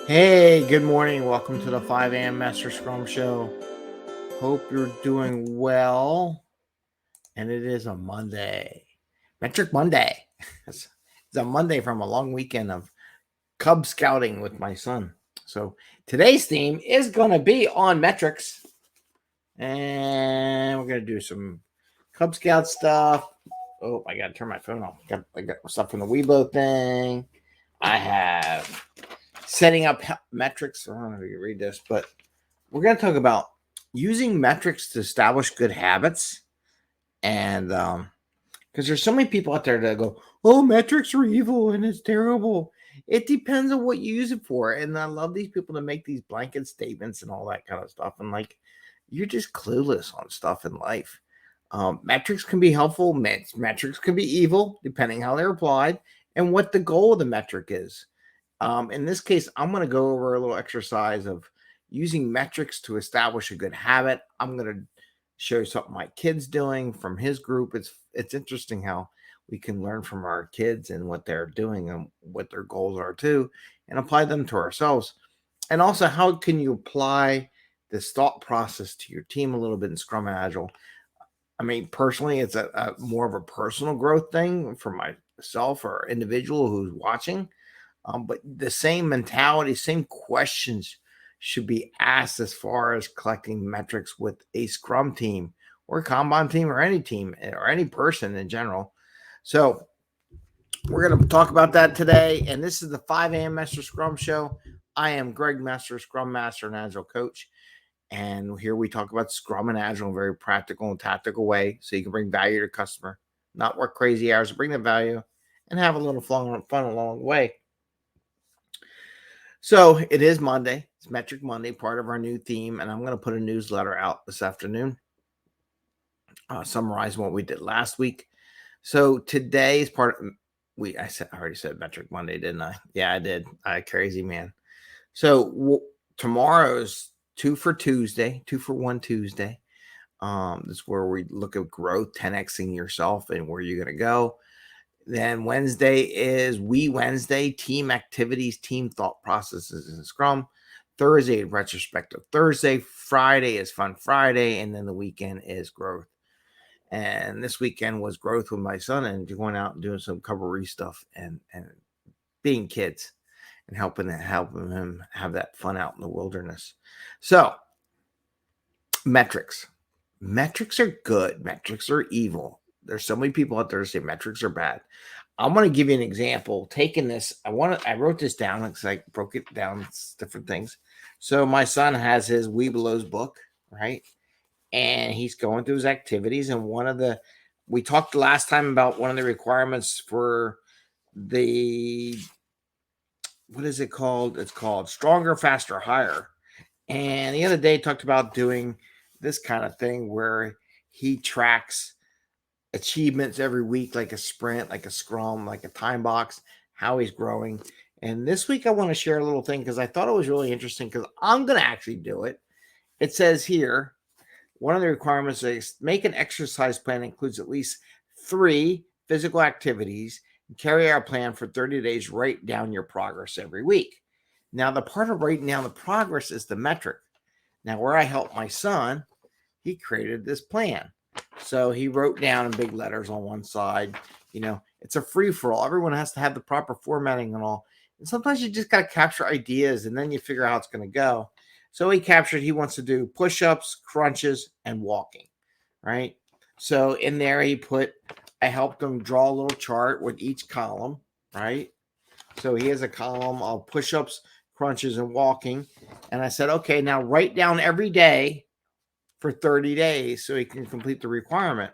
Hey, good morning. Welcome to the 5 a.m. Mester Scrum Show. Hope you're doing well. And it is a Monday, Metric Monday. It's a Monday from a long weekend of Cub Scouting with my son. So today's theme is going to be on metrics. And we're going to do some Cub Scout stuff. Oh, I got to turn my phone off. I got stuff from the Weibo thing. I have setting up metrics. I don't know if you can read this, but we're going to talk about using metrics to establish good habits. And because there's so many people out there that go, oh, metrics are evil and it's terrible. It depends on what you use it for. And I love these people to make these blanket statements and all that kind of stuff. And like, you're just clueless on stuff in life. Metrics can be helpful. Metrics can be evil, depending how they're applied and what the goal of the metric is. In this case, I'm going to go over a little exercise of using metrics to establish a good habit. I'm going to show you something my kid's doing from his group. It's interesting how we can learn from our kids and what they're doing and what their goals are too, and apply them to ourselves. And also, how can you apply this thought process to your team a little bit in Scrum and Agile? I mean, personally, it's a more of a personal growth thing for myself or individual who's watching. But the same mentality, same questions should be asked as far as collecting metrics with a Scrum team or Kanban team or any person in general. So we're going to talk about that today. And this is the 5 a.m. Mester Scrum Show. I am Greg Mester, Scrum Master and Agile Coach. And here we talk about Scrum and Agile in a very practical and tactical way so you can bring value to your customer, not work crazy hours, bring the value, and have a little fun along the way. So it is Monday. It's Metric Monday, part of our new theme, and I'm going to put a newsletter out this afternoon, summarizing what we did last week. So today is part of I already said Metric Monday, didn't I? Yeah, I did. Crazy man. So tomorrow's 2 for Tuesday, 2 for 1 Tuesday. That's where we look at growth, 10xing yourself, and where you're going to go. Then Wednesday is Wednesday, team activities, team thought processes in Scrum. Thursday, retrospective Thursday. Friday is Fun Friday. And then the weekend is growth. And this weekend was growth with my son and going out and doing some coverage stuff and being kids and helping him have that fun out in the wilderness. So, metrics. Metrics are good. Metrics are evil. There's so many people out there that say metrics are bad. I'm going to give you an example. Taking this, I wrote this down because I broke it down. It's different things. So my son has his Weebelow's book, right? And he's going through his activities. And we talked last time about one of the requirements for what is it called? It's called Stronger, Faster, Higher. And the other day talked about doing this kind of thing where he tracks achievements every week, like a sprint, like a scrum, like a time box, how he's growing. And this week I want to share a little thing because I thought it was really interesting because I'm going to actually do it. It says here, one of the requirements is make an exercise plan that includes at least 3 physical activities and carry out a plan for 30 days. Write down your progress every week. Now, the part of writing down the progress is the metric. Now, where I helped my son, he created this plan. So he wrote down in big letters on one side, it's a free for all. Everyone has to have the proper formatting and all. And sometimes you just got to capture ideas and then you figure out how it's going to go. So he wants to do push-ups, crunches, and walking, right? So in there I helped him draw a little chart with each column, right? So he has a column of push-ups, crunches, and walking. And I said, okay, now write down every day for 30 days so he can complete the requirement.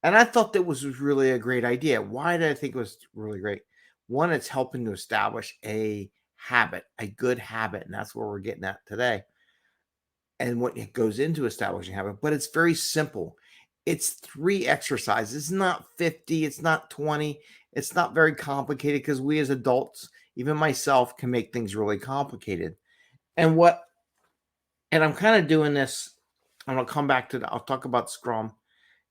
And I thought that was really a great idea. Why did I think it was really great? One, it's helping to establish a habit, a good habit. And that's where we're getting at today. And what it goes into establishing habit, but it's very simple. It's 3 exercises. It's not 50. It's not 20. It's not very complicated because we as adults, even myself, can make things really complicated. And I'm kind of doing this. I'm going to come back to I'll talk about Scrum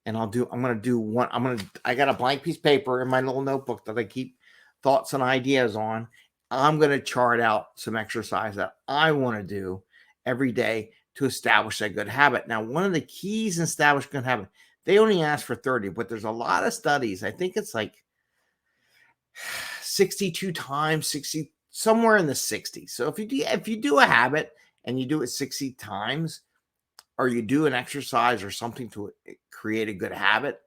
and I got a blank piece of paper in my little notebook that I keep thoughts and ideas on. I'm going to chart out some exercise that I want to do every day to establish a good habit. Now, one of the keys in establishing a good habit, they only ask for 30, but there's a lot of studies. I think it's like 62 times, 60, somewhere in the 60s. So if you do a habit and you do it 60 times, or you do an exercise or something to create a good habit,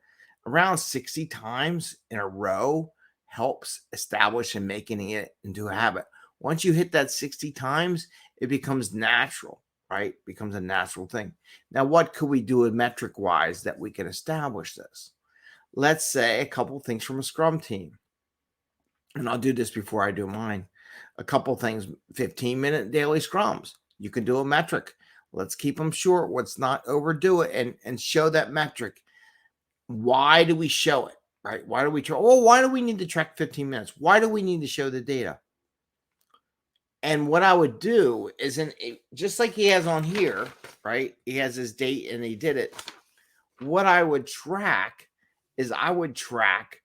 around 60 times in a row helps establish and making it into a habit. Once you hit that 60 times, it becomes natural, right? It becomes a natural thing. Now, what could we do metric wise that we can establish this? Let's say a couple things from a Scrum team. And I'll do this before I do mine. A couple things, 15-minute daily scrums. You can do a metric. Let's keep them short. Let's not overdo it and show that metric. Why do we show it, right? Why do we try? Well, why do we need to track 15 minutes? Why do we need to show the data? And what I would do is, just like he has on here, right? He has his date and he did it. What I would track is I would track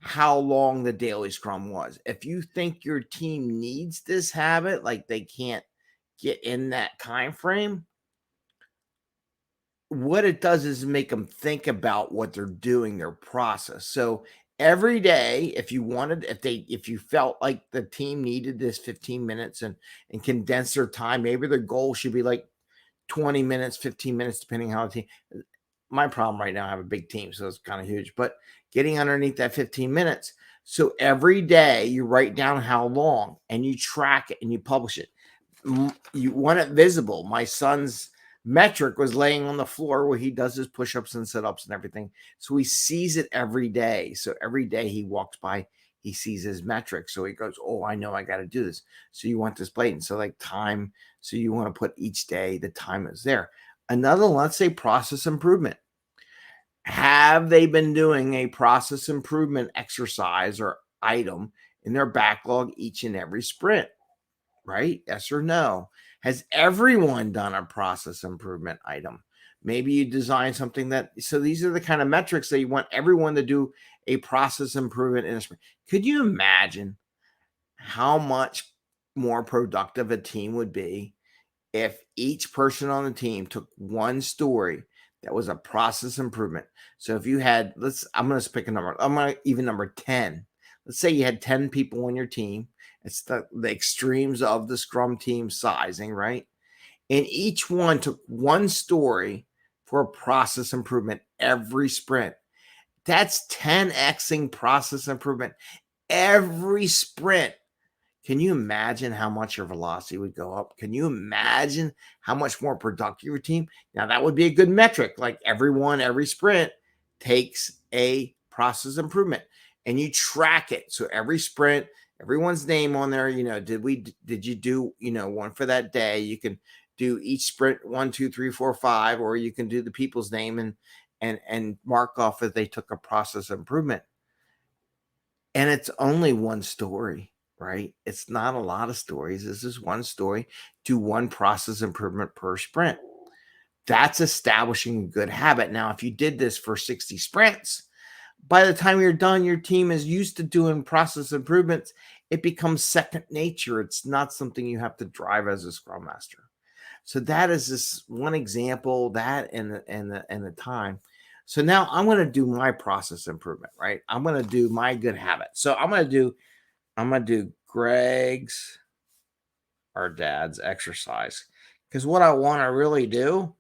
how long the daily scrum was. If you think your team needs this habit, like they can't get in that time frame, what it does is make them think about what they're doing, their process. So every day, if you felt like the team needed this 15 minutes and condense their time, maybe their goal should be like 20 minutes, 15 minutes, depending how the team. My problem right now, I have a big team, so it's kind of huge, but getting underneath that 15 minutes. So every day you write down how long and you track it and you publish it. You want it visible. My son's metric was laying on the floor where he does his push-ups and sit-ups and everything. So he sees it every day. So every day he walks by, he sees his metric. So he goes, oh, I know I got to do this. So you want this blatant. So like time. So you want to put each day, the time is there. Another, let's say process improvement. Have they been doing a process improvement exercise or item in their backlog each and every sprint? Right? Yes or no? Has everyone done a process improvement item? Maybe you design something so these are the kind of metrics that you want everyone to do a process improvement in a sprint. Could you imagine how much more productive a team would be if each person on the team took one story that was a process improvement? So if you had, I'm going to pick a number. I'm going to even number 10. Let's say you had 10 people on your team. It's the extremes of the Scrum team sizing, right? And each one took one story for a process improvement every sprint. That's 10xing process improvement every sprint. Can you imagine how much your velocity would go up? Can you imagine how much more productive your team? Now, that would be a good metric. Like every sprint takes a process improvement and you track it. So every sprint, everyone's name on there, did you do, one for that day? You can do each sprint 1, 2, 3, 4, 5, or you can do the people's name and mark off if they took a process improvement. And it's only one story, right? It's not a lot of stories. This is one story. Do one process improvement per sprint. That's establishing a good habit. Now, if you did this for 60 sprints, by the time you're done, your team is used to doing process improvements. It becomes second nature. It's not something you have to drive as a Scrum Master. So that is this one example, that and the time. So now I'm going to do my process improvement, right? I'm going to do my good habit. So I'm going to do Greg's, our dad's exercise, because what I want to really do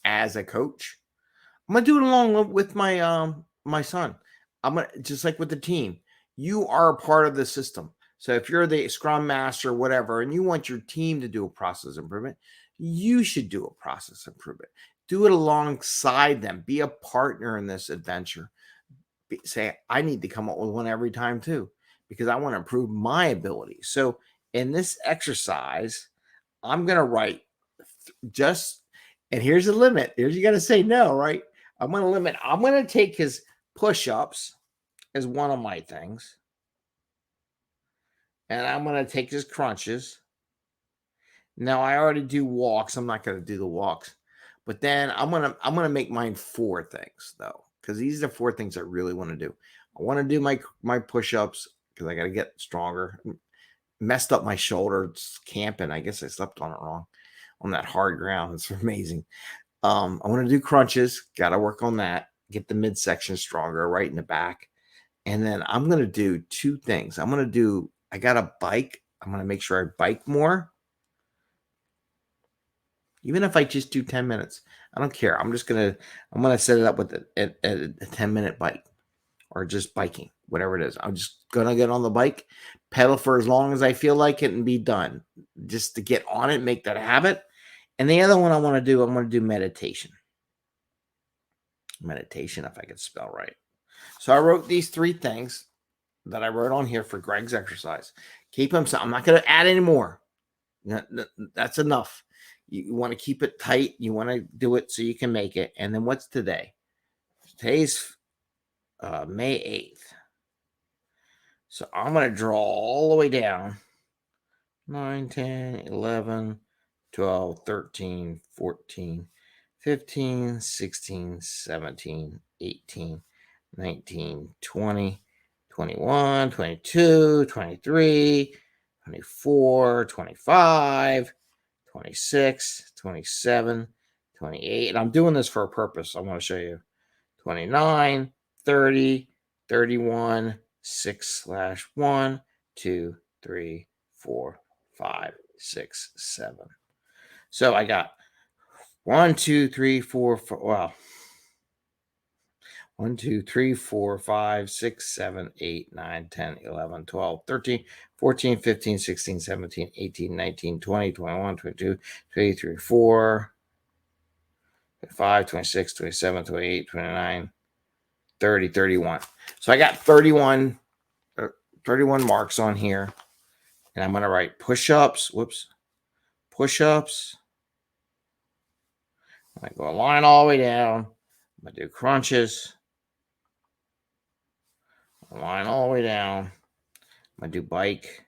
as a coach, I'm going to do it along with my son. I'm going to, just like with the team, you are a part of the system. So if you're the Scrum Master, whatever, and you want your team to do a process improvement, you should do a process improvement. Do it alongside them. Be a partner in this adventure. Say, I need to come up with one every time too, because I want to improve my ability. So in this exercise, I'm going to write and here's the limit. Here's, you got to say no, right? I'm going to take his push-ups as one of my things. And I'm going to take his crunches. Now I already do walks. I'm not going to do the walks. But then I'm going to make mine 4 things though, because these are 4 things I really want to do. I want to do my push-ups because I got to get stronger. messed up my shoulder. It's camping. I guess I slept on it wrong on that hard ground. It's amazing. I want to do crunches. Got to work on that. Get the midsection stronger, right in the back. And then I'm going to do two things. I got a bike. I'm going to make sure I bike more. Even if I just do 10 minutes, I don't care. I'm going to set it up with a 10-minute bike or just biking, whatever it is. I'm just going to get on the bike, pedal for as long as I feel like it and be done just to get on it, make that a habit. And the other one I'm going to do meditation. Meditation, if I could spell right. So I wrote these 3 things that I wrote on here for Greg's exercise. Keep them. So I'm not going to add any more. That's enough. You want to keep it tight. You want to do it so you can make it. And then what's today? Today's May 8th. So I'm going to draw all the way down. 9, 10, 11, 12, 13, 14, 15, 16, 17, 18, 19, 20, 21, 22, 23, 24, 25, 26, 27, 28. And I'm doing this for a purpose. I want to show you. 29, 30, 31, 6/1, 2, 3, 4, 5, 6, 7. So I got 1, 2, 3, 4, 4. Wow. 1, 2, 3, 4, 5, 6, 7, 8, 9, 10, 11, 12, 13, 14, 15, 16, 17, 18, 19, 20, 21, 22, 23, 24, 25, 26, 27, 28, 29, 30, 31. So I got 31 marks on here. And I'm going to write push-ups. Push-ups. I go a line all the way down. I'm going to do crunches. A line all the way down. I'm going to do bike.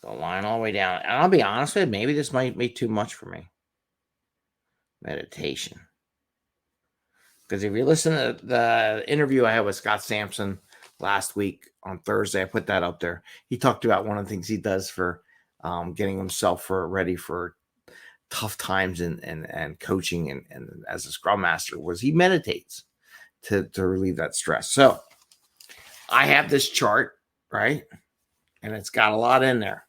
A line all the way down. And I'll be honest with you, maybe this might be too much for me. Meditation. Because if you listen to the interview I had with Scott Sampson last week on Thursday, I put that up there. He talked about one of the things he does for getting himself ready for tough times and coaching and as a Scrum Master was he meditates to relieve that stress. So I have this chart, right? And it's got a lot in there.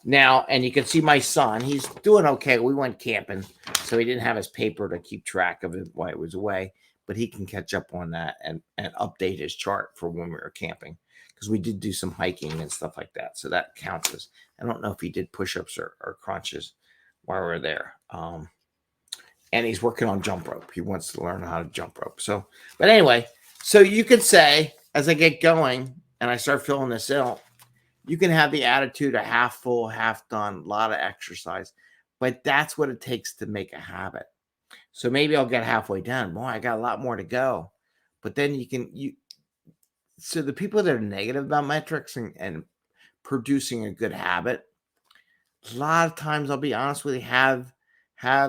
Now, and you can see my son, he's doing okay. We went camping, so he didn't have his paper to keep track of it while he was away, but he can catch up on that and update his chart for when we were camping because we did do some hiking and stuff like that. So that counts as, I don't know if he did push-ups or crunches while we were there. And he's working on jump rope. He wants to learn how to jump rope. So, but anyway, so you could say, as I get going and I start filling this out, you can have the attitude of half full, half done, a lot of exercise, but that's what it takes to make a habit. So maybe I'll get halfway done. Boy, I got a lot more to go. But then so the people that are negative about metrics and producing a good habit, a lot of times, I'll be honest with you, have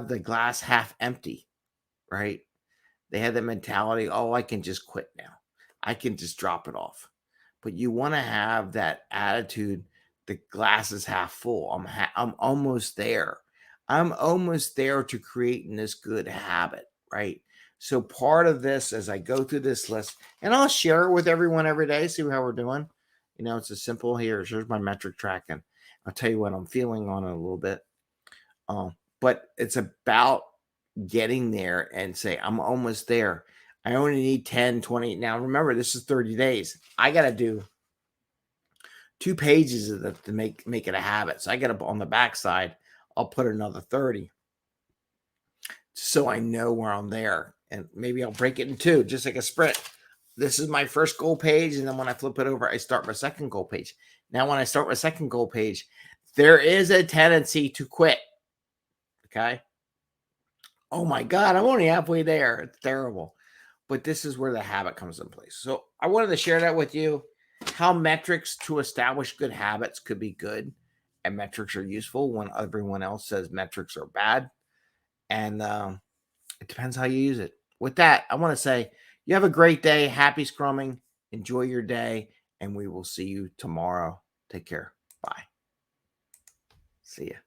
the glass half empty, right? They have the mentality, oh, I can just quit now. I can just drop it off. But you want to have that attitude, the glass is half full. I'm almost there. I'm almost there to creating this good habit, right? So part of this, as I go through this list, and I'll share it with everyone every day, see how we're doing. It's a simple here's my metric tracking. I'll tell you what I'm feeling on it a little bit. But it's about getting there and say, I'm almost there. I only need 10, 20. Now, remember, this is 30 days. I got to do 2 pages of that to make it a habit. So I got to, on the backside, I'll put another 30 so I know where I'm there. And maybe I'll break it in 2, just like a sprint. This is my first goal page. And then when I flip it over, I start my second goal page. Now, when I start my second goal page, there is a tendency to quit. Okay. Oh my God, I'm only halfway there. It's terrible. But this is where the habit comes in place. So I wanted to share that with you, how metrics to establish good habits could be good and metrics are useful when everyone else says metrics are bad. And it depends how you use it. With that, I want to say you have a great day. Happy scrumming. Enjoy your day. and we will see you tomorrow. Take care. Bye. See ya.